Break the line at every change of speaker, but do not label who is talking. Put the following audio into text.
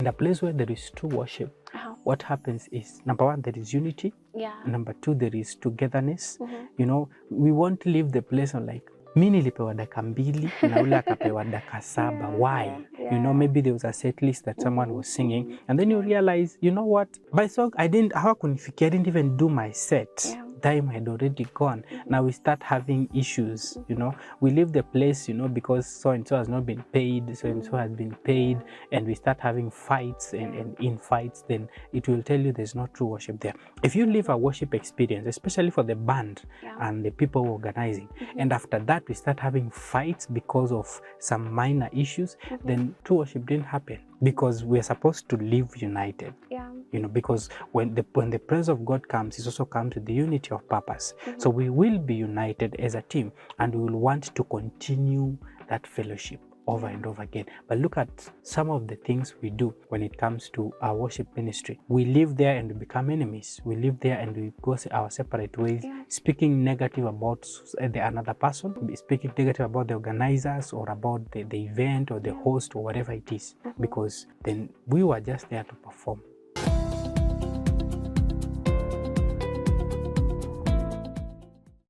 In a place where there is true worship, what happens is, number one, there is unity. Number two, there is togetherness. You know, we won't leave the place on like, mi nilipewa daka mbili na ule akapewa daka saba. Why? You know, maybe there was a set list that someone was singing, and then you realize, you know what, by song I didn't even do my set. Time had already gone. Now we start having issues, you know. We leave the place, you know, because so and so has not been paid, so and so has been paid, and we start having fights, and in fights, then it will tell you there's no true worship there. If you live a worship experience, especially for the band and the people organizing, and after that we start having fights because of some minor issues, then true worship didn't happen, because we're supposed to live united. You know, because when the presence of God comes, it also comes with the unity of purpose. So we will be united as a team, and we will want to continue that fellowship over and over again. But look at some of the things we do when it comes to our worship ministry. We live there and we become enemies. We live there and we go our separate ways, speaking negative about the another person, speaking negative about the organizers or about the event or the host or whatever it is, because then we were just there to perform.